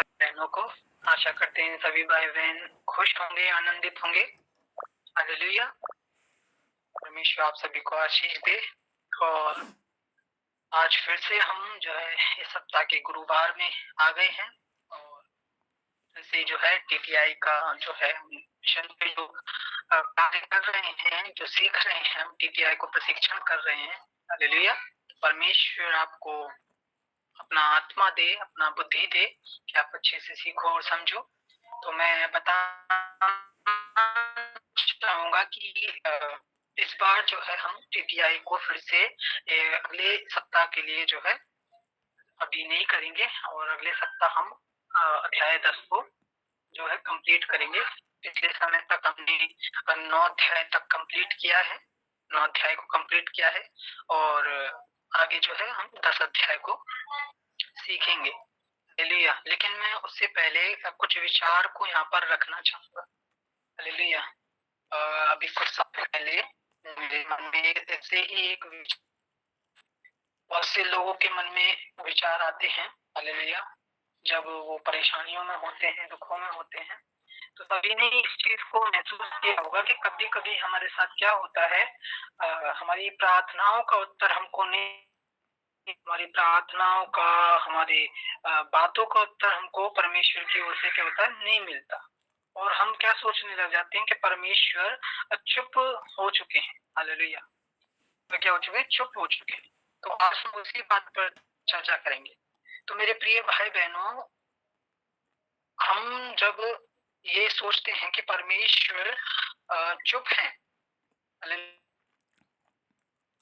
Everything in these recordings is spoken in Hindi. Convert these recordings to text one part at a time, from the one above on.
सभी बहनों को। आशा करते हैं सभी भाई बहन खुश होंगे, आनंदित होंगे। हालेलुया। परमेश्वर आप सभी को आशीष दे। और आज फिर से हम जो है इस सप्ताह के गुरुवार में आ गए हैं और फिर से जो है टीटीआई का जो है मिशन पे जो कार्य कर रहे हैं, जो सीख रहे हैं, हम टीटीआई को प्रशिक्षण कर रहे हैं। हालेलुया। परमेश्वर आपको अपना आत्मा दे, अपना बुद्धि दे कि आप अच्छे से सीखो और समझो। तो मैं बताना चाहूंगा कि इस बार जो है हम टीटीआई को फिर से अगले सप्ताह के लिए जो है अभी नहीं करेंगे और अगले सप्ताह हम अध्याय 10 को जो है कंप्लीट करेंगे। पिछले समय तक हमने 9 अध्याय तक कंप्लीट किया है, 9 अध्याय को कंप्लीट किया है और आगे जो है हम 10 अध्याय को सीखेंगे। हालेलुया। लेकिन मैं उससे पहले कुछ विचार को यहाँ पर रखना चाहूंगा। हालेलुया। अभी कुछ समय पहले मेरे मन में ऐसे ही एक बहुत से लोगों के मन में विचार आते हैं। हालेलुया। जब वो परेशानियों में होते हैं, दुखों में होते हैं, तो सभी ने इस चीज को महसूस किया होगा कि कभी कभी हमारे साथ क्या होता है, हमारी प्रार्थनाओं का उत्तर हमको नहीं, हमारी प्रार्थनाओं का, हमारी बातों का उत्तर हमको परमेश्वर की ओर से क्या होता है, नहीं मिलता। और हम क्या सोचने लग जाते हैं कि परमेश्वर चुप हो चुके हैं। हालेलुया। तो क्या हो चुके हैं? चुप हो चुके हैं। तो आज हम उसी बात पर चर्चा करेंगे। तो मेरे प्रिय भाई बहनों, हम जब ये सोचते हैं कि परमेश्वर चुप है,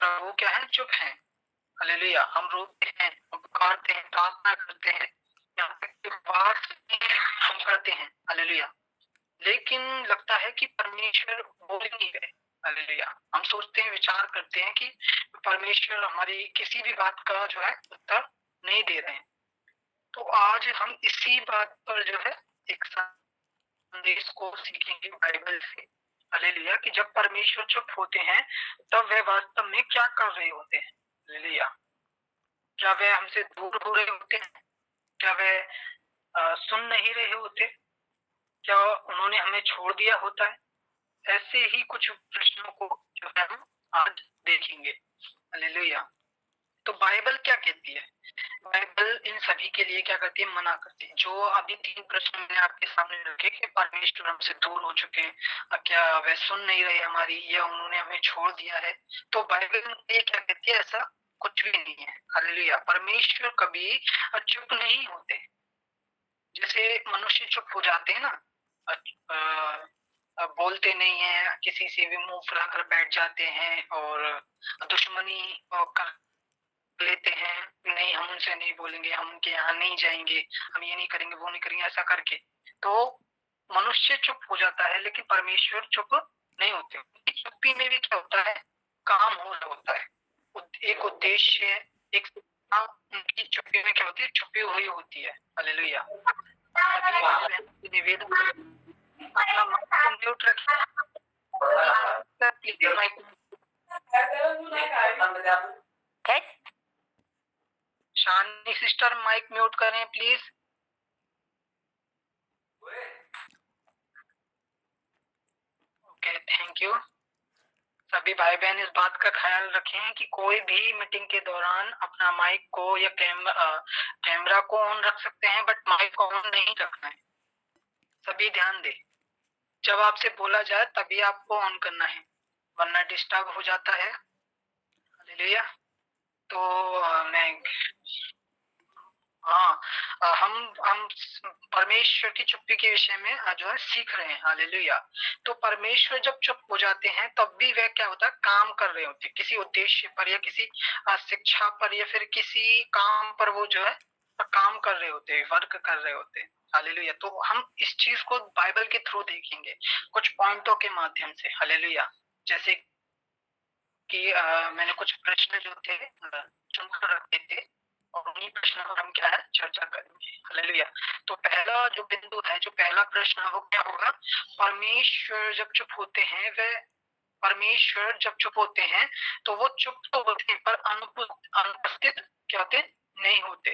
प्रभु क्या है? चुप है। हालेलुया। हम रोते हैं, हम पुकारते हैं, प्रार्थना करते हैं, यहाँ तक कि उपवास हम करते हैं। हालेलुया। लेकिन लगता है कि परमेश्वर बोल नहीं रहे। हालेलुया। हम सोचते हैं, विचार करते हैं कि परमेश्वर हमारी किसी भी बात का जो है उत्तर नहीं दे रहे हैं। तो आज हम इसी बात पर जो है एक संदेश को सीखेंगे बाइबल से। हालेलुया। कि जब परमेश्वर चुप होते हैं तब वे वास्तव में क्या कर रहे होते हैं। हालेलुया। क्या वे हमसे दूर हो रहे होते हैं? क्या वे सुन नहीं रहे होते? क्या उन्होंने हमें छोड़ दिया होता है? ऐसे ही कुछ प्रश्नों को जो है हम आज देखेंगे। हालेलुया। तो बाइबल क्या कहती है? बाइबल इन सभी के लिए क्या करती है? मना करती है। जो अभी 3 प्रश्न मैंने आपके सामने रखे कि परमेश्वर हमसे दूर हो चुके हैं, क्या वे सुन नहीं रहे हमारी, या उन्होंने हमें छोड़ दिया है? तो बाइबल ये क्या कहती है? ऐसा कुछ भी नहीं है। हालेलुया। परमेश्वर कभी चुप नहीं होते। जैसे मनुष्य चुप हो जाते हैं ना, बोलते नहीं है, किसी से भी मुंह फुलाकर बैठ जाते हैं और दुश्मनी कर लेते हैं, नहीं हम उनसे नहीं बोलेंगे, हम उनके यहाँ नहीं जाएंगे, हम ये नहीं करेंगे, वो नहीं करेंगे, ऐसा करके। तो मनुष्य चुप हो जाता है, लेकिन परमेश्वर चुप नहीं होते। चुप्पी में भी क्या होता है? काम हो रहा होता है, एक उद्देश्य, एक उनकी चुप्पी में क्या होती है? छुपी हुई होती है। हालेलुया। निवेदन अपना म्यूट रखिए। शानी सिस्टर माइक म्यूट करें प्लीज। Okay, thank you. सभी भाई बहन इस बात का ख्याल रखें कि कोई भी मीटिंग के दौरान अपना माइक को या कैमरा को ऑन रख सकते हैं, बट माइक को ऑन नहीं रखना है। सभी ध्यान दें, जब आपसे बोला जाए तभी आपको ऑन करना है, वरना डिस्टर्ब हो जाता है। हालेलुया। तो मैं हम परमेश्वर की चुप्पी के विषय में जो है सीख रहे हैं। हालेलुया। तो परमेश्वर जब चुप हो जाते हैं तब भी वह क्या होता है? काम कर रहे होते हैं, किसी उद्देश्य पर या किसी शिक्षा पर या फिर किसी काम पर वो जो है काम कर रहे होते हैं, वर्क कर रहे होते हैं। हालेलुया। तो हम इस चीज को बाइबल के थ्रू देखेंगे कुछ पॉइंटों के माध्यम से। हालेलुया। जैसे कि मैंने कुछ प्रश्न जो थे चुनकर रखे थे और उन्हीं प्रश्नों पर हम क्या है? चर्चा करेंगे। हालेलुया। तो पहला जो बिंदु है, जो पहला प्रश्न है, वो क्या होगा? परमेश्वर जब चुप होते हैं, वह परमेश्वर जब चुप होते हैं तो वो चुप तो होते हैं पर अनुपस्थित क्या होते? नहीं होते,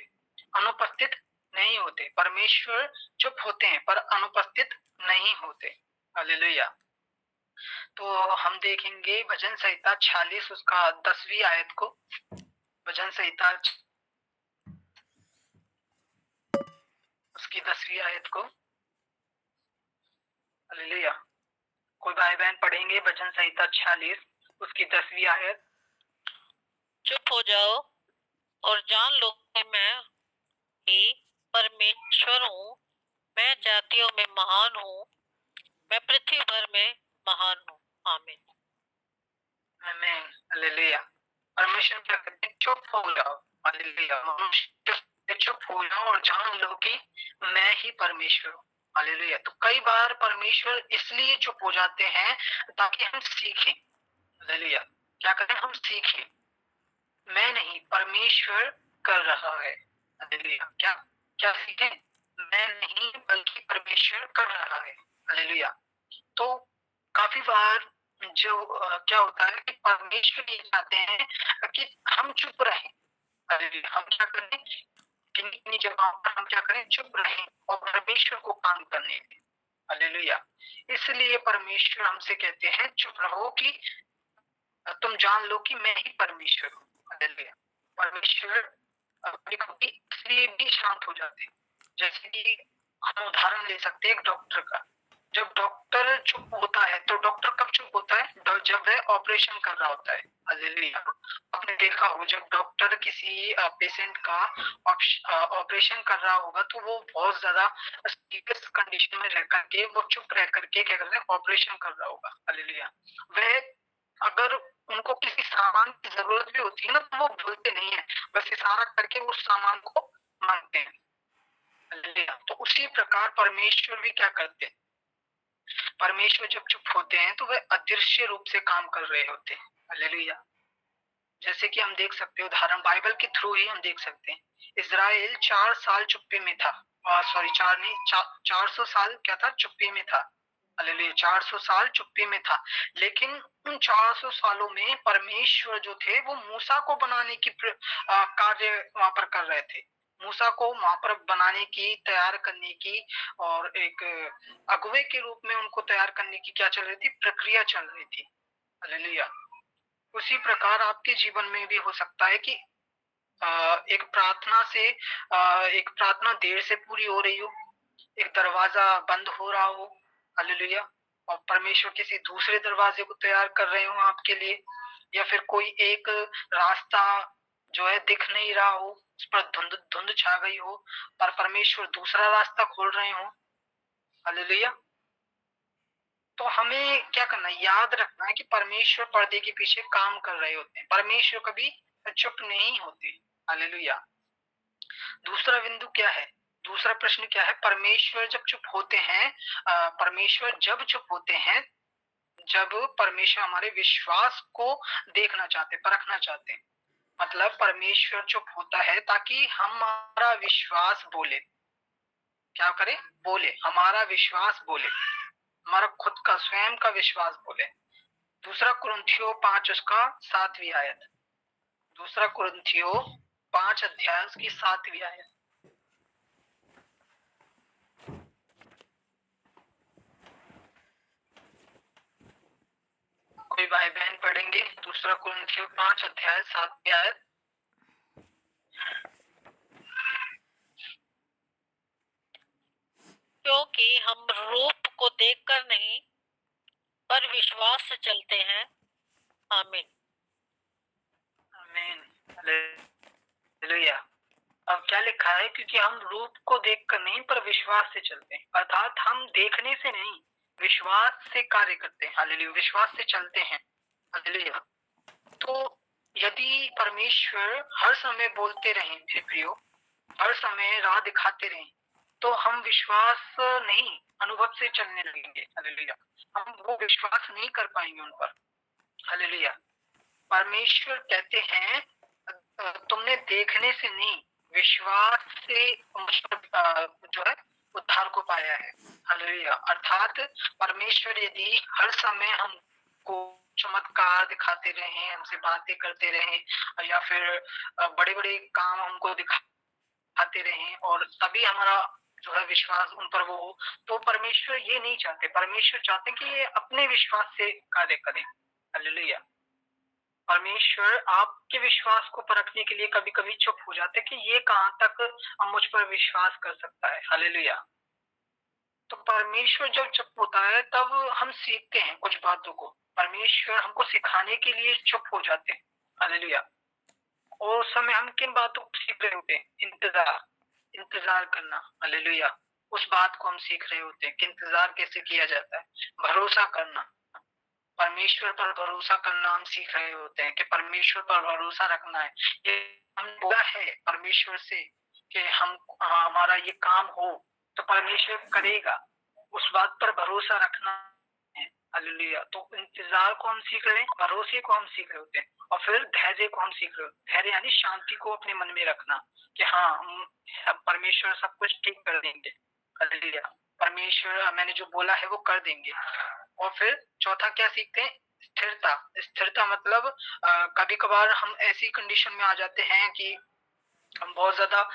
अनुपस्थित नहीं होते, परमेश्वर चुप होते हैं पर अनुपस्थित नहीं होते। हालेलुया। तो हम देखेंगे भजन संहिता 46 उसका 10वीं आयत को। भजन संहिता उसकी 10वीं आयत को। हालेलुया। कोई भाई बहन पढ़ेंगे भजन संहिता 46 उसकी 10वीं आयत। चुप हो जाओ और जान लो कि मैं ही परमेश्वर हूँ। मैं जातियों में महान हूँ, मैं पृथ्वी भर में महान हूँ। आमीन। आमीन। हालेलुया। परमेश्वर क्या कहते हैं? चुप हो जाओ। हालेलुया। मनुष्य चुप हो जाओ और जान लो कि मैं ही परमेश्वर हूँ। हालेलुया। तो कई बार परमेश्वर इसलिए चुप हो जाते हैं ताकि हम सीखें। हालेलुया। क्या करें? हम सीखें। मैं नहीं, परमेश्वर कर रहा है। हालेलुया। क्या क्या सीखें? मैं नहीं बल्कि परमेश्वर कर रहा है। हालेलुया। तो काफी बार जो क्या होता है कि परमेश्वर ये चाहते हैं कि हम चुप रहें। हालेलुया। हम क्या करें? किन्हीं जगहों पर हम क्या करें? चुप रहें और परमेश्वर को काम करने दें। हालेलुया। इसलिए परमेश्वर हमसे कहते हैं चुप रहो कि तुम जान लो कि मैं ही परमेश्वर हूँ। हालेलुया। परमेश्वर कभी-कभी इसलिए भी शांत हो जाते हैं। जैसे कि हम उदाहरण ले सकते हैं एक डॉक्टर का। जब डॉक्टर चुप होता है तो डॉक्टर कब चुप होता है? जब वह ऑपरेशन कर रहा होता है। हालेलुया। आपने देखा हो जब डॉक्टर किसी पेशेंट का ऑपरेशन कर रहा होगा तो वो बहुत ज्यादा सीरियस कंडीशन में रह करके वो चुप रह करके क्या कर रहे हैं? ऑपरेशन कर रहा होगा। हालेलुया। वह अगर उनको किसी सामान की जरूरत भी होती है ना तो वो बोलते नहीं है, बस इशारा करके उस सामान को मांगते हैं। हालेलुया। तो उसी प्रकार परमेश्वर भी क्या करते हैं? परमेश्वर जब चुप होते हैं तो वह अदृश्य रूप से काम कर रहे होते हैं। हालेलुया। जैसे कि हम देख सकते हैं उदाहरण बाइबल के थ्रू ही हम देख सकते हैं। इज़राइल 4 साल चुप्पी में था। सॉरी 4 नहीं 400 साल क्या था? चुप्पी में था। हालेलुया। 400 साल चुप्पी में था। लेकिन उन 400 सालों में परमेश्वर जो थे वो मूसा को बनाने की कार्य वहां पर कर रहे थे। मूसा को वहां पर बनाने की, तैयार करने की और एक अगुवे के रूप में उनको तैयार करने की क्या चल रही थी? प्रक्रिया चल रही थी। हालेलुया। उसी प्रकार आपके जीवन में भी हो सकता है कि एक प्रार्थना से एक प्रार्थना देर से पूरी हो रही हो, एक दरवाजा बंद हो रहा हो। हालेलुया। और परमेश्वर किसी दूसरे दरवाजे को तैयार कर रहे हो आपके लिए, या फिर कोई एक रास्ता जो है दिख नहीं रहा हो, उस पर धुंध धुंध छा गई हो, पर परमेश्वर दूसरा रास्ता खोल रहे हो। हालेलुया। तो हमें क्या करना है? याद रखना है कि परमेश्वर पर्दे के पीछे काम कर रहे होते हैं। परमेश्वर कभी चुप नहीं होते। हालेलुया। दूसरा बिंदु क्या है? दूसरा प्रश्न क्या है? परमेश्वर जब चुप होते हैं, परमेश्वर जब चुप होते हैं, जब परमेश्वर हमारे विश्वास को देखना चाहते, परखना चाहते हैं। मतलब परमेश्वर चुप होता है ताकि हमारा विश्वास बोले। क्या करे? बोले। हमारा विश्वास बोले, हमारा खुद का स्वयं का विश्वास बोले। दूसरा कुरिन्थियों 5 उसका 7वीं आयत। दूसरा कुरिन्थियों 5 अध्याय उसकी 7वीं आयत। कोई भाई बहन पढ़ेंगे दूसरा कुरिन्थियों 5 अध्याय 7वीं आयत। क्योंकि हम रूप को देखकर नहीं पर विश्वास से चलते हैं। आमीन। आमीन। हालेलुया। अब क्या लिखा है? क्योंकि हम रूप को देखकर नहीं पर विश्वास से चलते हैं। अर्थात हम देखने से नहीं, विश्वास से कार्य करते हैं। हालेलुया। विश्वास से चलते हैं। हालेलुया। तो यदि परमेश्वर हर समय बोलते रहें मेरे प्रियो, हर समय राह दिखाते रहें, तो हम विश्वास नहीं, अनुभव से चलने लगेंगे। हालेलुया। हम वो विश्वास नहीं कर पाएंगे उन पर। हालेलुया। परमेश्वर कहते हैं तुमने देखने से नहीं, विश्वास से जो है उद्धार को पाया है। हालेलुया। अर्थात परमेश्वर यदि हर समय हमको चमत्कार दिखाते रहे, हमसे बातें करते रहे, या फिर बड़े बड़े काम हमको दिखा खाते रहें और तभी हमारा जो है विश्वास उन पर वो हो, तो परमेश्वर ये नहीं चाहते। परमेश्वर चाहते हैं कि ये अपने विश्वास से कार्य करें। हालेलुया। परमेश्वर आपके विश्वास को परखने के लिए कभी-कभी चुप हो जाते हैं कि ये कहाँ तक मुझ पर विश्वास कर सकता है। हालेलुया। तो परमेश्वर जब चुप होता है तब हम सीखते हैं कुछ बातों को। परमेश्वर हमको सिखाने के लिए चुप हो जाते हैं। हालेलुया। और उस समय हम किन बातों को सीख रहे होते हैं? इंतजार करना। हालेलुया। उस बात को हम सीख रहे होते हैं कि इंतजार कैसे किया जाता है। भरोसा करना, परमेश्वर पर भरोसा करना हम सीख रहे होते हैं कि परमेश्वर पर भरोसा रखना है। ये हम बोला है परमेश्वर से कि हमारा ये काम हो तो परमेश्वर करेगा। उस बात पर भरोसा रखना है। हालेलुया। तो इंतजार को हम सीख रहे हैं, भरोसे को हम सीख रहे होते हैं और फिर धैर्य को हम सीख रहे होते हैं। धैर्य यानी शांति को अपने मन में रखना कि हाँ, हम परमेश्वर सब कुछ ठीक कर देंगे। हालेलुया। परमेश्वर मैंने जो बोला है वो कर देंगे। और फिर चौथा क्या सीखते हैं? स्थिरता। स्थिरता मतलब कभी-कभार हम ऐसी कंडीशन में आ जाते हैं कि हम बहुत ज़्यादा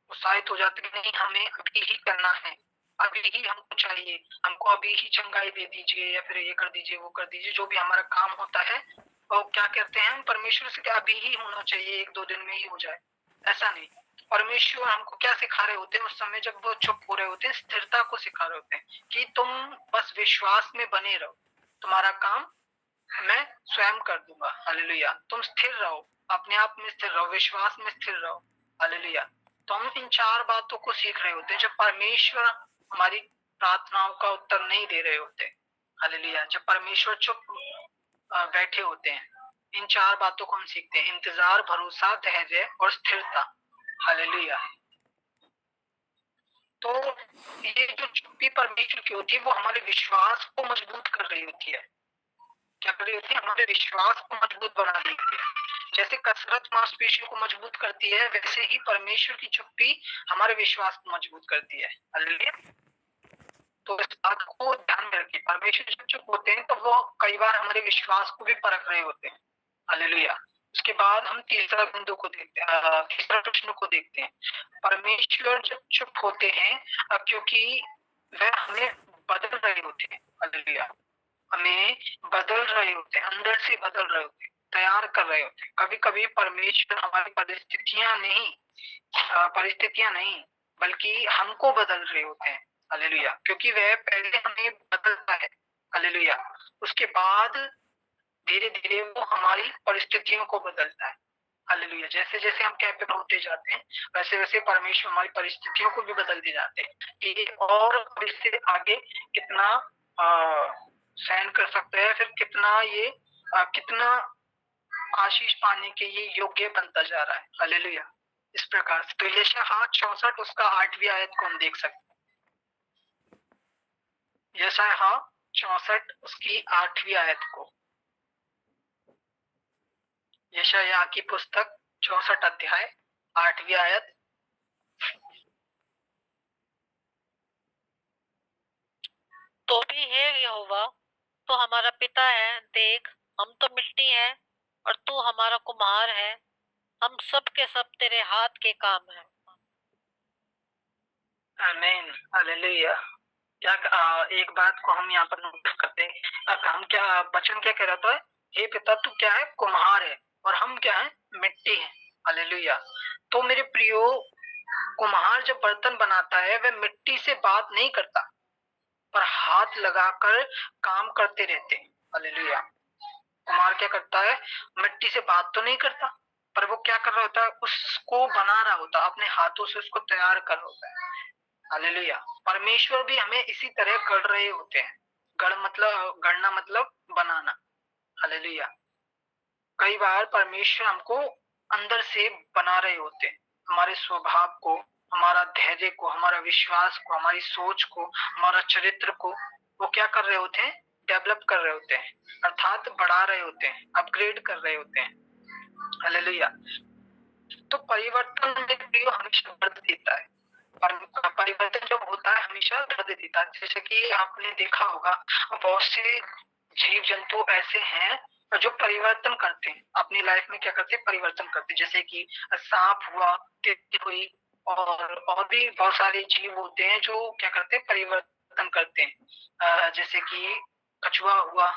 उत्साहित हो जाते हैं कि नहीं, हमें अभी ही करना है, अभी ही हमको चाहिए, हमको अभी ही चंगाई दे दीजिए या फिर ये कर दीजिए, वो कर दीजिए, जो भी हमारा काम होता है। और क्या कहते हैं हम परमेश्वर से कि अभी ही होना चाहिए, 1-2 दिन में ही हो जाए। ऐसा नहीं। परमेश्वर हमको क्या सिखा रहे होते हैं उस समय जब वो चुप हो रहे होते हैं? स्थिरता को सिखा रहे होते हैं कि तुम बस विश्वास में बने रहो, तुम्हारा काम मैं स्वयं कर दूंगा। हालेलुया। तुम स्थिर रहो, अपने आप में स्थिर रहो, विश्वास में स्थिर रहो। हालेलुया। तो हम इन 4 बातों को सीख रहे होते हैं जब परमेश्वर हमारी प्रार्थनाओं का उत्तर नहीं दे रहे होते। हालेलुया। जब परमेश्वर चुप बैठे होते हैं, इन 4 बातों को हम सीखते हैं: इंतजार, भरोसा, धैर्य और स्थिरता। हालेलुया। तो ये जो चुप्पी परमेश्वर की होती है वो हमारे विश्वास को मजबूत कर रही होती है। क्या कर रही होती है? हमारे विश्वास को मजबूत बना देती है। जैसे कसरत मांसपेशियों को मजबूत करती है, वैसे ही परमेश्वर की चुप्पी हमारे विश्वास को मजबूत करती है। हालेलुया। तो इस बात को ध्यान में रखिए, परमेश्वर जब चुप होते हैं तो वो कई बार हमारे विश्वास को भी परख रहे होते हैं। हालेलुया। उसके बाद हम तीसरा बिंदु को देखते हैं, तीसरा प्रश्न को देखते हैं। परमेश्वर जब चुप होते हैं क्योंकि वह हमें बदल रहे होते हैं। हालेलुया। हमें बदल रहे होते हैं, अंदर से बदल रहे होते हैं, तैयार कर रहे होते हैं। कभी-कभी परमेश्वर हमारी परिस्थितियां नहीं बल्कि हमको बदल रहे होते हैं। हालेलुया। क्योंकि वह पहले हमें बदलता है। हालेलुया। उसके बाद धीरे-धीरे वो हमारी परिस्थितियों को बदलता है। हालेलुया। जैसे-जैसे हम कैपेबल होते जाते हैं, वैसे-वैसे परमेश्वर हमारी परिस्थितियों को भी बदलते जाते हैं कि ये और इससे आगे कितना सहन कर सकता है, फिर कितना ये कितना आशीष पाने के ये योग्य बनता जा रहा है। हालेलुया। इस प्रकार से तो यशायाह 64 उसका 8वीं आयत को हम देख सकते हैं। यशायाह 64 उसकी 8वीं आयत को। यशायाह की पुस्तक 64 अध्याय 8वीं आयत। तो भी हे यहोवा, तो हमारा पिता है, देख हम तो मिट्टी है और तू हमारा कुम्हार है, हम सब के सब तेरे हाथ के काम है। आमीन। हालेलुया। क्या एक बात को हम यहाँ पर नोटिस करते हैं, हम क्या वचन क्या कह रहा था? हे पिता, तू क्या है? कुम्हार है और हम क्या है? मिट्टी है। हालेलुया। तो मेरे प्रियो, कुम्हार जब बर्तन बनाता है वह मिट्टी से बात नहीं करता पर हाथ लगाकर काम करते रहते हैं। हालेलुया। कुम्हार क्या करता है? मिट्टी से बात तो नहीं करता पर वो क्या कर रहा होता है? उसको बना रहा होता है, अपने हाथों से उसको तैयार कर रहा होता है। हालेलुया। परमेश्वर भी हमें इसी तरह गढ़ रहे होते हैं। गढ़ना मतलब बनाना। हालेलुया। कई बार परमेश्वर हमको अंदर से बना रहे होते हैं, हमारे स्वभाव को, हमारा धैर्य को, हमारा विश्वास को, हमारी सोच को, हमारा चरित्र को वो क्या कर रहे होते हैं? डेवलप कर रहे होते हैं, अर्थात बढ़ा रहे होते हैं, अपग्रेड कर रहे होते हैं। हालेलुया। तो परिवर्तन में प्रियो हमेशा दर्द देता है। परिवर्तन जब होता है हमेशा दर्द देता है। जैसे कि आपने देखा होगा बहुत से जीव जंतु ऐसे हैं जो परिवर्तन करते हैं अपनी लाइफ में, क्या करते हैं, परिवर्तन करते हैं। जैसे कि सांप हुआ, तितली हुई, और भी बहुत सारे जीव होते हैं जो क्या करते हैं, परिवर्तन करते हैं। जैसे कि कछुआ हुआ,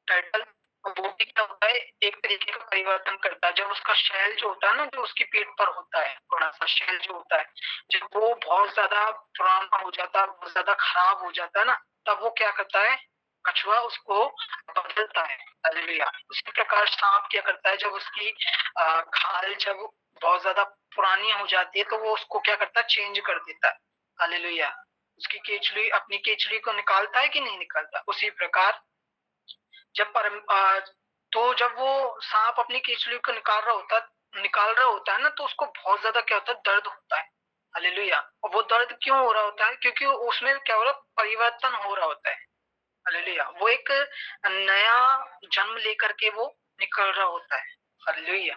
टर्टल, वो भी क्या होता है, एक तरीके का परिवर्तन करता है। जब उसका शेल जो होता है ना, जो उसकी पीठ पर होता है, थोड़ा सा शेल जो होता है, जब वो बहुत ज्यादा पुराना हो जाता है, बहुत ज्यादा खराब हो जाता है ना, तब वो क्या करता है, कछुआ उसको बदलता है। हालेलुया। उसी प्रकार सांप क्या करता है, जब उसकी खाल जब बहुत ज्यादा पुरानी हो जाती है, तो वो उसको क्या करता है, चेंज कर देता है। हालेलुया। उसकी केचली, अपनी केचली को निकालता है कि नहीं निकालता। उसी प्रकार जब तो जब वो सांप अपनी केचली को निकाल रहा होता है ना, तो उसको बहुत ज्यादा क्या होता है, दर्द होता है। हालेलुया। और वो दर्द क्यों हो रहा होता है, क्योंकि उसमें क्या हो रहा है, परिवर्तन हो रहा होता है। हालेलुया। वो एक नया जन्म लेकर के वो निकल रहा होता है। हालेलुया।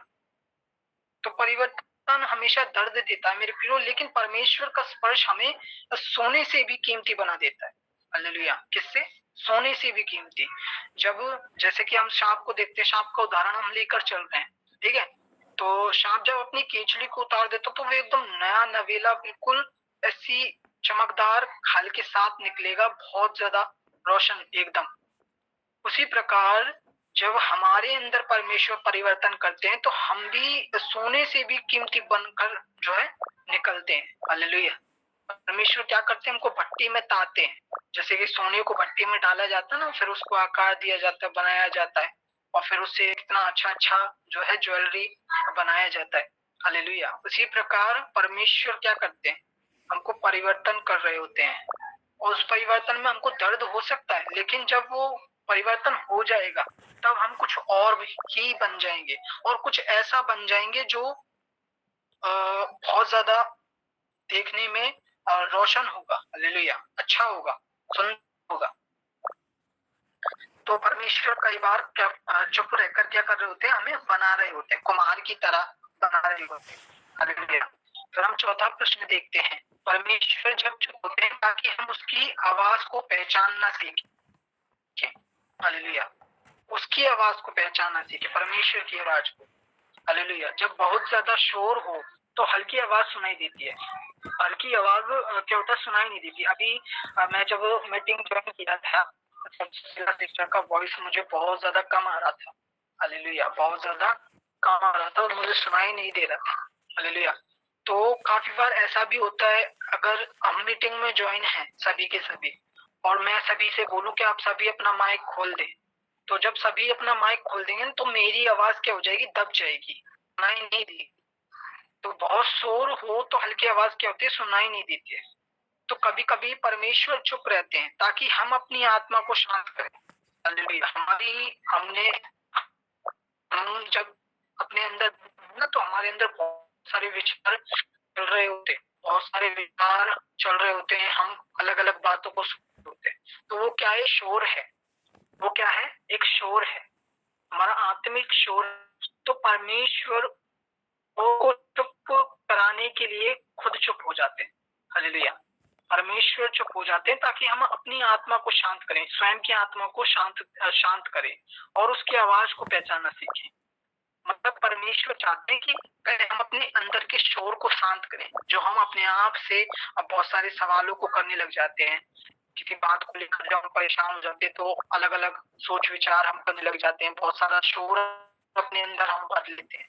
तो परिवर्तन हमेशा दर्द देता है मेरे प्रियो, लेकिन परमेश्वर का स्पर्श हमें सोने से भी कीमती बना देता है। हालेलुया। किससे? सोने से भी कीमती। जब, जैसे कि हम सांप को देखते हैं, सांप का उदाहरण हम लेकर चल रहे हैं, ठीक है। तो सांप जब अपनी केचली को उतार देता तो वो एकदम नया नवेला, बिल्कुल ऐसी चमकदार खाल के साथ निकलेगा, बहुत ज्यादा रोशन एकदम। उसी प्रकार जब हमारे अंदर परमेश्वर परिवर्तन करते हैं, तो हम भी सोने से भी कीमती बनकर जो है निकलते हैं। हालेलुया। परमेश्वर क्या करते हैं, हमको भट्टी में ताते हैं। जैसे कि सोने को भट्टी में डाला जाता है ना, फिर उसको आकार दिया जाता है, बनाया जाता है, और फिर उससे इतना अच्छा अच्छा जो है ज्वेलरी बनाया जाता है। हालेलुया। उसी प्रकार परमेश्वर क्या करते हैं, हमको परिवर्तन कर रहे होते हैं। और उस परिवर्तन में हमको दर्द हो सकता है, लेकिन जब वो परिवर्तन हो जाएगा, तब हम कुछ और ही बन जाएंगे, और कुछ ऐसा बन जाएंगे जो बहुत ज्यादा देखने में रोशन होगा। हालेलुया। अच्छा होगा, सुंदर होगा। तो परमेश्वर कई बार क्या चुप रहकर क्या कर रहे होते हैं, हमें बना रहे होते हैं, कुम्हार की तरह बना रहे होते हैं। हालेलुया। फिर हम चौथा प्रश्न देखते हैं, परमेश्वर जब चुप होते हैं ताकि हम उसकी आवाज को पहचानना सीखें। हालेलुया। उसकी आवाज को पहचानना सीखे, परमेश्वर की आवाज को। हालेलुया। जब बहुत ज्यादा शोर हो तो हल्की आवाज सुनाई देती है, हल्की आवाज क्या होता है, सुनाई नहीं देती। अभी मैं जब मीटिंग ज्वाइन किया था, सिस्टर का वॉइस मुझे बहुत ज्यादा कम आ रहा था। हालेलुया। बहुत ज्यादा कम आ रहा था और मुझे सुनाई नहीं दे रहा था। हालेलुया। तो काफी बार ऐसा भी होता है, अगर हम मीटिंग में ज्वाइन है सभी के सभी, और मैं सभी से बोलूं कि आप सभी अपना माइक खोल दें, तो जब सभी अपना माइक खोल देंगे तो मेरी आवाज क्या हो जाएगी, दब जाएगी, सुनाई नहीं देगी। तो बहुत शोर हो तो हल्की आवाज क्या होती है, सुनाई नहीं देती है। तो कभी कभी परमेश्वर चुप रहते हैं ताकि हम अपनी आत्मा को शांत करें। हालेलुया। हम जब अपने अंदर ना, तो हमारे अंदर बहुत सारे विचार चल रहे होते हैं, बहुत सारे विचार चल रहे होते हैं, हम अलग अलग बातों को सुन रहे होते हैं। तो वो क्या है, शोर है। वो क्या है, एक शोर है, हमारा आत्मिक शोर। तो परमेश्वर को चुप कराने के लिए खुद चुप हो जाते हैं। हालेलुया। परमेश्वर चुप हो जाते हैं ताकि हम अपनी आत्मा को शांत करें, स्वयं की आत्मा को शांत करें, और उसकी आवाज को पहचानना सीखें। मतलब परमेश्वर चाहते हैं कि पहले हम अपने अंदर के शोर को शांत करें, जो हम अपने आप से अब बहुत सारे सवालों को करने लग जाते हैं। किसी बात को लेकर जब हम परेशान हो जाते हैं, तो अलग अलग सोच विचार हम करने लग जाते हैं, बहुत सारा शोर अपने अंदर हम भर लेते हैं।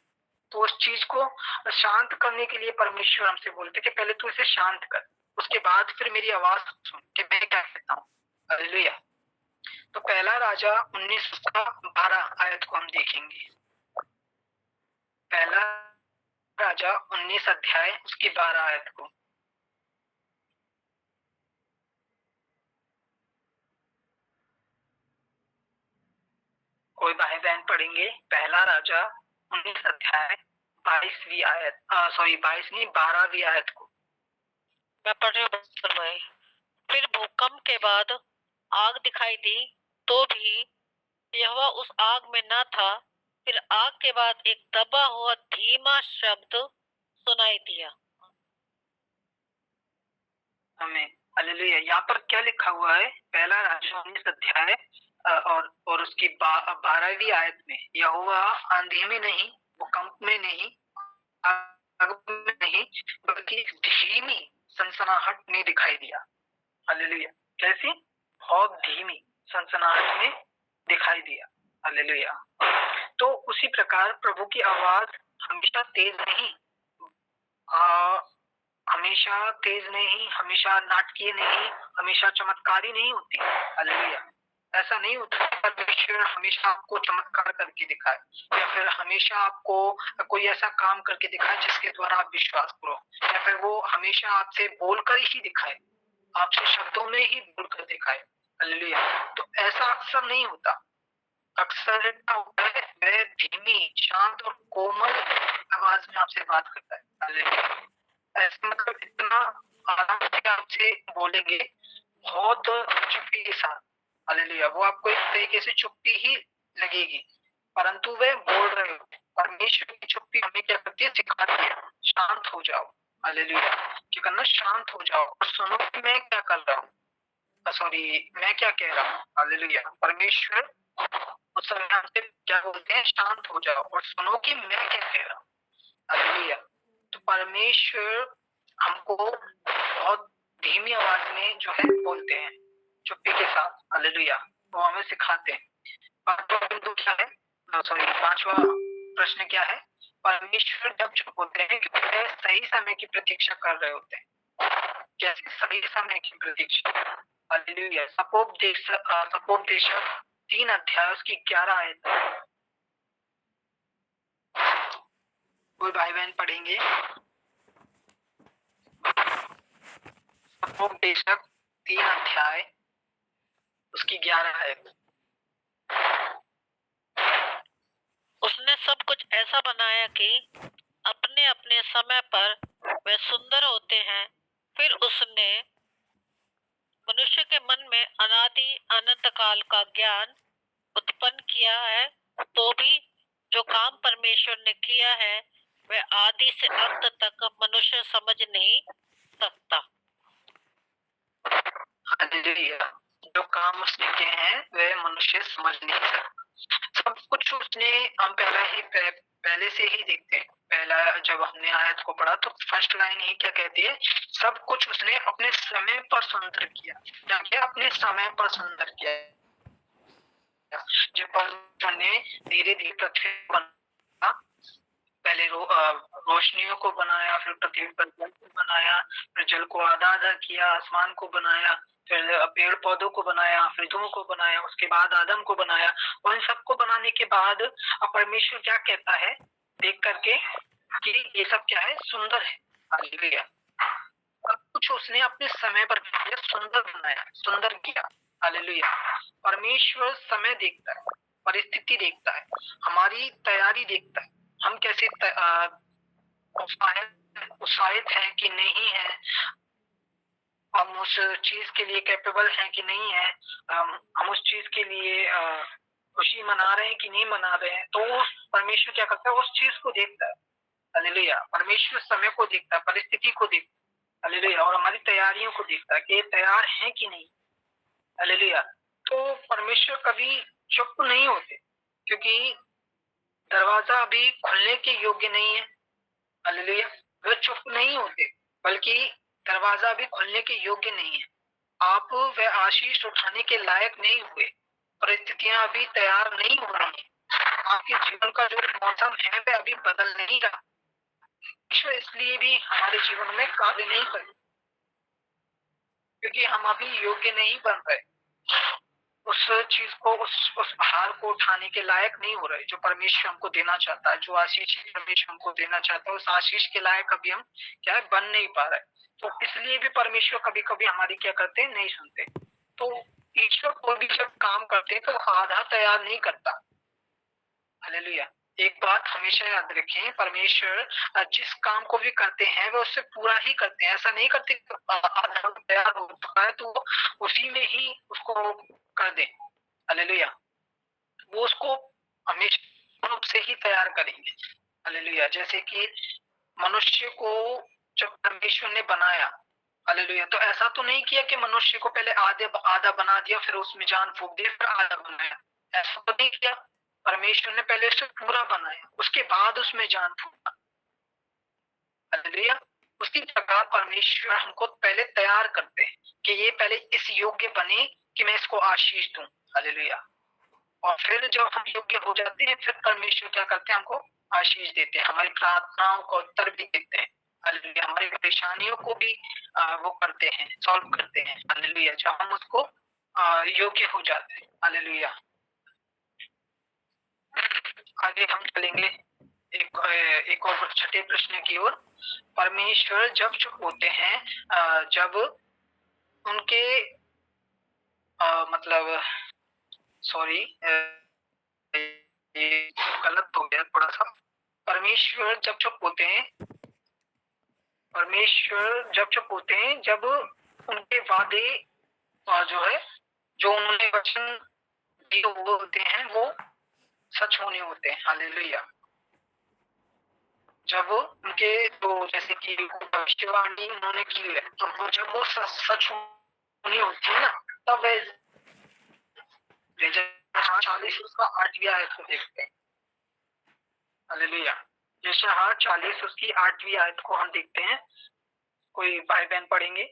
तो उस चीज को शांत करने के लिए परमेश्वर हमसे बोलते कि पहले तू इसे शांत कर, उसके बाद फिर मेरी आवाज सुन कि मैं क्या कहता हूँ। हालेलुया। तो पहला राजा 19:12 को हम देखेंगे। पहला राजा 19 उसकी 12 को। कोई भाई बहन पढ़ेंगे, पहला राजा 19 22वीं सॉरी 22 नहीं, 12वीं को। मैं पढ़ रही हूँ भाई। फिर भूकंप के बाद आग दिखाई दी, तो भी यहोवा उस आग में न था। फिर आग के बाद एक दबा हुआ धीमा शब्द सुनाई दिया। हमें हालेलुया। यहाँ पर क्या लिखा हुआ है, पहला राजा 19 और उसकी 12वीं आयत में, यहोवा आंधी में नहीं, भूकंप में नहीं, आग में नहीं, बल्कि धीमी सनसनाहट में दिखाई दिया। हालेलुया। कैसी? बहुत धीमी सनसनाहट में दिखाई दिया। हालेलुया। तो उसी प्रकार प्रभु की आवाज हमेशा तेज नहीं, हमेशा तेज नहीं, हमेशा नाटकीय नहीं, हमेशा चमत्कारी नहीं होती। हालेलुया। ऐसा नहीं होता कि परमेश्वर हमेशा आपको चमत्कार करके दिखाए, या फिर हमेशा आपको कोई ऐसा काम करके दिखाए जिसके द्वारा आप विश्वास करो, या फिर वो हमेशा आपसे बोलकर ही दिखाए, आपसे शब्दों में ही बोलकर दिखाए। हालेलुया। तो ऐसा अक्सर नहीं होता। अक्सर वह धीमी, शांत और कोमल आवाज में आपसे बात करता है। हालेलुया। ऐसा मतलब इतना आराम से आपसे बोलेंगे, बहुत चुप्पी के साथ। हालेलुया। वो आपको एक तरीके से चुप्पी ही लगेगी, परंतु वे बोल रहे हो। परमेश्वर की चुप्पी हमें क्या करती है? सिखाती है, शांत हो जाओ। हालेलुया। क्या करना? शांत हो जाओ और सुनो कि मैं क्या कर रहा हूँ, सॉरी मैं क्या कह रहा हूँ। हालेलुया। परमेश्वर उस समय हमसे क्या बोलते हैं? शांत हो जाओ और सुनो कि मैं क्या कह रहा हूँ। हालेलुया। तो परमेश्वर हमको बहुत धीमी आवाज में जो है बोलते हैं, चुप्पी के साथ। हालेलुया। वो हमें सिखाते हैं। पांचवा बिंदु क्या है? सॉरी, पांचवा प्रश्न क्या है? परमेश्वर जब चुप होते हैं क्योंकि वे सही समय की प्रतीक्षा कर रहे होते हैं। कैसे सही समय की प्रतीक्षा? हालेलुया। सपोपदेशक 3 अध्याय उसकी 11 आयत। कोई भाई बहन पढ़ेंगे? सपोपदेशक 3 अध्याय उसकी 11 आयत। उसने सब कुछ ऐसा बनाया कि अपने अपने समय पर वे सुंदर होते हैं। फिर उसने मनुष्य के मन में अनादि अनंत काल का ज्ञान उत्पन्न किया है, तो भी जो काम परमेश्वर ने किया है वह आदि से अंत तक मनुष्य समझ नहीं सकता। हालेलुया। जो काम उसने किए हैं वह मनुष्य समझ नहीं सकता। सब कुछ उसने हम पहले से ही देखते हैं। पहला जब हमने आयत को पढ़ा तो फर्स्ट लाइन ही क्या कहती है? सब कुछ उसने अपने समय पर सुंदर किया। क्या किया? अपने समय पर सुंदर किया। जब परमेश्वर ने धीरे धीरे पृथ्वी को बनाया, पहले रोशनियों को बनाया, फिर पृथ्वी पर जल को बनाया, फिर जल को आधा आधा किया, आसमान को बनाया, फिर पेड़ पौधों को बनाया, फिर धुओं को बनाया, उसके बाद आदम को बनाया। और इन सबको बनाने के बाद अब परमेश्वर क्या कहता है देख करके कि ये सब क्या है? सुंदर है। हालेलुया। सब कुछ उसने अपने समय पर किया, सुंदर बनाया, सुंदर किया। हालेलुया। परमेश्वर समय देखता है, परिस्थिति देखता है, हमारी तैयारी देखता है, हम कैसे उत्साहित हैं कि नहीं है, हम उस चीज के लिए कैपेबल हैं कि नहीं है, हम उस चीज के लिए खुशी मना रहे हैं कि नहीं मना रहे हैं। तो परमेश्वर क्या करता है? उस चीज को देखता है। हालेलुया। परमेश्वर समय को देखता है, परिस्थिति को देखता है। हालेलुया। और हमारी तैयारियों को देखता है कि तैयार हैं कि नहीं। हालेलुया। तो परमेश्वर कभी चुप नहीं होते, क्योंकि दरवाजा अभी खुलने के योग्य नहीं है। हालेलुया। वे चुप नहीं होते, बल्कि दरवाजा अभी खुलने के योग्य नहीं है। आप वह आशीष उठाने के लायक नहीं हुए, परिस्थितियां अभी तैयार नहीं हो रही हैं, आपके जीवन का जो मौसम है वह अभी बदल नहीं रहा। ईश्वर इसलिए भी हमारे जीवन में कार्य नहीं करे, क्योंकि हम अभी योग्य नहीं बन रहे, उस चीज को, उस भार को उठाने के लायक नहीं हो रहे जो परमेश्वर हमको देना चाहता है, जो आशीष परमेश्वर हमको देना चाहता है, उस आशीष के लायक अभी हम क्या है? बन नहीं पा रहे। तो इसलिए भी परमेश्वर कभी कभी हमारी क्या करते हैं? नहीं सुनते। तो ईश्वर कोई भी जब काम करते हैं तो आधा तैयार नहीं करता। हालेलुया। एक बात हमेशा याद रखें, परमेश्वर जिस काम को भी करते हैं वे उससे पूरा ही करते हैं। ऐसा नहीं करते आधा तैयार हो चुका है तो उसी में ही उसको कर दें। हालेलुया। वो उसको हमेशा रूप से ही तैयार करेंगे। हालेलुया। जैसे कि मनुष्य को जब परमेश्वर ने बनाया हालेलुया। तो ऐसा तो नहीं किया कि मनुष्य को पहले आधे आधा बना दिया, फिर उसमें जान फूँक दी, फिर आधा बनाया। ऐसा तो नहीं किया। परमेश्वर ने पहले उसे पूरा बनाया, उसके बाद उसमें जान फूँका। हालेलुया। उसी प्रकार परमेश्वर हमको पहले तैयार करते हैं कि ये पहले इस योग्य बने कि मैं इसको आशीष दूँ। हालेलुया। और फिर जब हम योग्य हो जाते हैं, फिर परमेश्वर क्या करते हैं, हमको आशीष देते हैं, हमारी प्रार्थनाओं का उत्तर भी देते हैं। हालेलुया। हमारी परेशानियों को भी वो करते हैं, सॉल्व करते हैं। हालेलुया। जब हम उसको योग्य हो जाते हैं। हालेलुया। आगे हम चलेंगे एक और छठे प्रश्न की ओर। परमेश्वर जब चुप होते हैं, जब उनके मतलब सॉरी, ये गलत हो गया थोड़ा सा। परमेश्वर जब चुप होते हैं, परमेश्वर जब चुप होते हैं, जब उनके वादे जो है, जो उन्होंने वचन दिए हुए होते हैं, वो सच होने होते हैं। हालेलुया। जब उनके तो जैसे कि भविष्यवाणी उन्होंने की है, तो वो जब वो सच होनी होती है ना, तब 40 उसका 8वीं आयत को देखते हैं। हालेलुया। यशायाह 40 उसकी 8वीं आयत को हम देखते हैं। कोई भाई बहन पढ़ेंगे?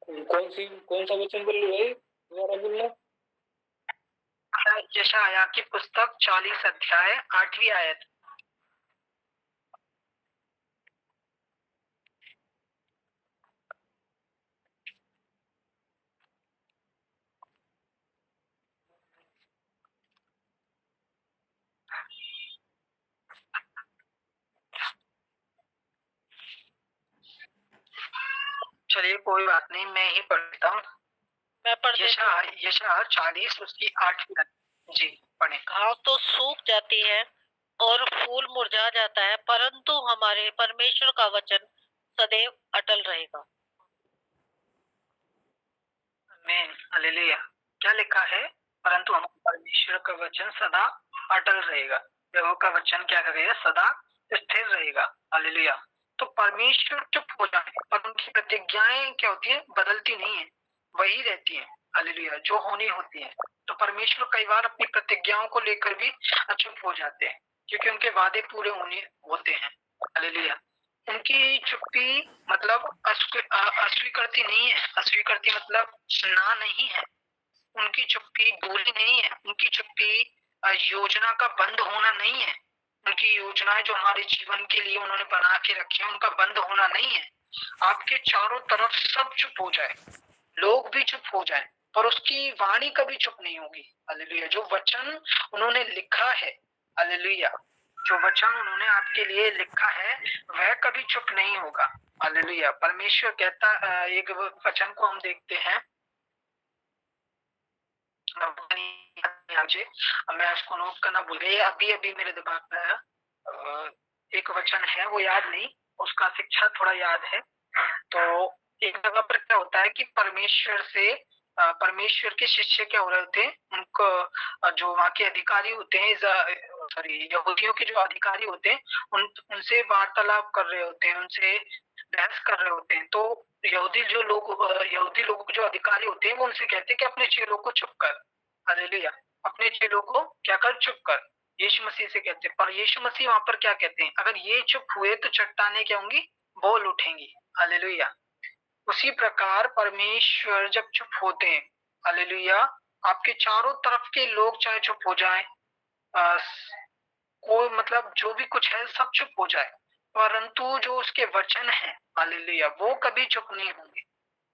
कौन सा वचन बोल रहे भाई, दोबारा बोलना। यशायाह की पुस्तक 40 अध्याय 8वीं आयत। चलिए कोई बात नहीं, मैं ही पढ़ता हूँ। मैं पढ़ देती हूँ। यशायाह 40 उसकी 8वीं आयत। जी पढ़े। घास तो सूख जाती है और फूल मुरझा जाता है, परंतु हमारे परमेश्वर का वचन सदैव अटल रहेगा। आमीन। हालेलुया। क्या लिखा है? परंतु हमारे परमेश्वर का वचन सदा अटल रहेगा। यहोवा का वचन क्या करेगा? सदा स्थिर रहेगा। हालेलुया। तो परमेश्वर चुप हो जाए, पर उनकी प्रतिज्ञाएं क्या होती है? बदलती नहीं है, वही रहती है। हालेलुया। जो होनी होती है। तो परमेश्वर कई बार अपनी प्रतिज्ञाओं को लेकर भी चुप हो जाते हैं, क्योंकि उनके वादे पूरे होने होते हैं। हालेलुया। उनकी चुप्पी मतलब अस्वीकृति नहीं है। अस्वीकृति मतलब ना नहीं है। उनकी चुप्पी बोली नहीं है। उनकी चुप्पी योजना का बंद होना नहीं है। उनकी योजनाएं जो हमारे जीवन के लिए उन्होंने बना के रखी है, उनका बंद होना नहीं है। आपके चारों तरफ सब चुप हो जाए, लोग भी चुप हो जाए, पर उसकी वाणी कभी चुप नहीं होगी। हालेलुया। जो वचन उन्होंने लिखा है, हालेलुया, जो वचन उन्होंने आपके लिए लिखा है, वह कभी चुप नहीं होगा। हालेलुया। परमेश्वर कहता, एक वचन को हम देखते हैं, मुझे मैं उसको नोट करना भूल गया, अभी अभी मेरे दिमाग में आया। एक वचन है, वो याद नहीं, उसका शिक्षा थोड़ा याद है। तो एक जगह पर क्या होता है कि परमेश्वर से परमेश्वर के शिष्य क्या हो रहे होते हैं, उनको जो वहाँ के अधिकारी होते हैं, सॉरी, यहूदियों के जो अधिकारी होते हैं, उनसे वार्तालाप कर रहे होते हैं, उनसे बहस कर रहे होते हैं। तो यहूदी लोगों के जो अधिकारी होते हैं, वो उनसे कहते हैं कि अपने चेलों को चुप कर। हालेलुया। अपने चेलों को क्या कर? चुप कर। यीशु मसीह से कहते हैं, पर यीशु मसीह वहां पर क्या कहते हैं? अगर ये चुप हुए तो चट्टानें क्या होंगी? बोल उठेंगी। हालेलुया। उसी प्रकार परमेश्वर जब चुप होते हैं, हालेलुया, आपके चारों तरफ के लोग चाहे चुप हो जाएं, कोई मतलब जो भी कुछ है सब चुप हो जाए, परंतु जो उसके वचन है, हालेलुया, वो कभी चुप नहीं होंगे।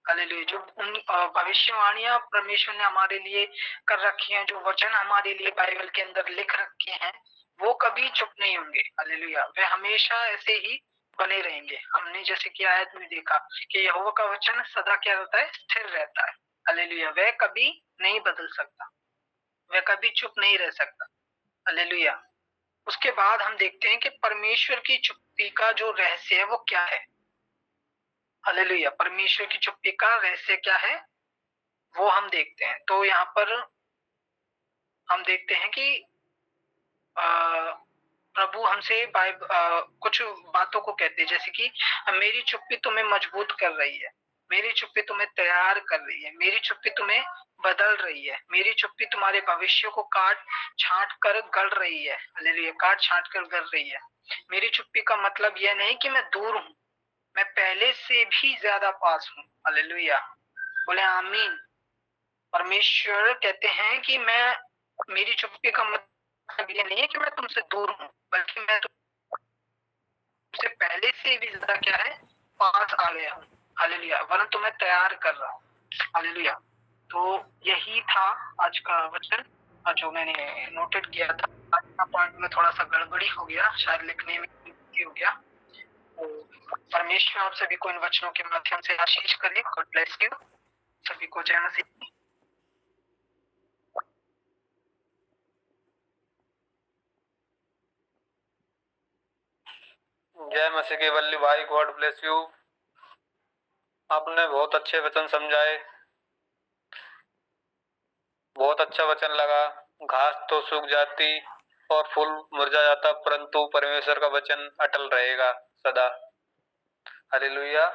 हालेलुया। जो उन भविष्यवाणियां परमेश्वर ने हमारे लिए कर रखी हैं, जो वचन हमारे लिए बाइबल के अंदर लिख रखे हैं, वो कभी चुप नहीं होंगे। हालेलुया। वे हमेशा ऐसे ही बने रहेंगे। हमने जैसे कि आयत में देखा कि यहोवा का वचन सदा क्या होता है? स्थिर रहता है। हालेलुया। वह कभी नहीं बदल सकता, वह कभी चुप नहीं रह सकता। हालेलुया। उसके बाद हम देखते हैं कि परमेश्वर की चुप्पी का जो रहस्य है वो क्या है। हालेलुया। परमेश्वर की चुप्पी का रहस्य क्या है, वो हम देखते हैं। तो यहाँ पर हम देखते हैं कि प्रभु हमसे कुछ बातों को कहते हैं, जैसे कि मेरी चुप्पी तुम्हें मजबूत कर रही है, मेरी चुप्पी तुम्हें तैयार कर रही है, मेरी चुप्पी तुम्हें बदल रही है, मेरी चुप्पी तुम्हारे भविष्य को काट छांट कर गढ़ रही है। हालेलुया, काट छांट कर गढ़ रही है। मेरी चुप्पी का मतलब यह नहीं कि मैं दूर हूँ, मैं पहले से भी ज्यादा पास हूँ। हालेलुया, बोले आमीन। परमेश्वर कहते हैं कि मेरी चुप्पी का मतलब ये नहीं है कि मैं तुमसे दूर हूँ, बल्कि मैं तुमसे पहले से भी ज्यादा क्या है, पास आ गया हूँ। हालेलुया, वरन तुम्हें तैयार कर रहा हूँ। हालेलुया। तो यही था आज का वचन जो मैंने नोटेड किया था। आज का पॉइंट में थोड़ा सा गड़बड़ी हो गया, शायद लिखने में गलती हो गया। तो परमेश्वर आप सभी को इन वचनों के माध्यम से आशीष करे। God bless you. सभी को जय मसीह। जय मसीह के वल्ली भाई, गॉड ब्लेस यू। आपने बहुत अच्छे वचन समझाए, बहुत अच्छा वचन लगा। घास तो सूख जाती और फूल मुरझा जाता, परंतु परमेश्वर का वचन अटल रहेगा सदा। हालेलुया।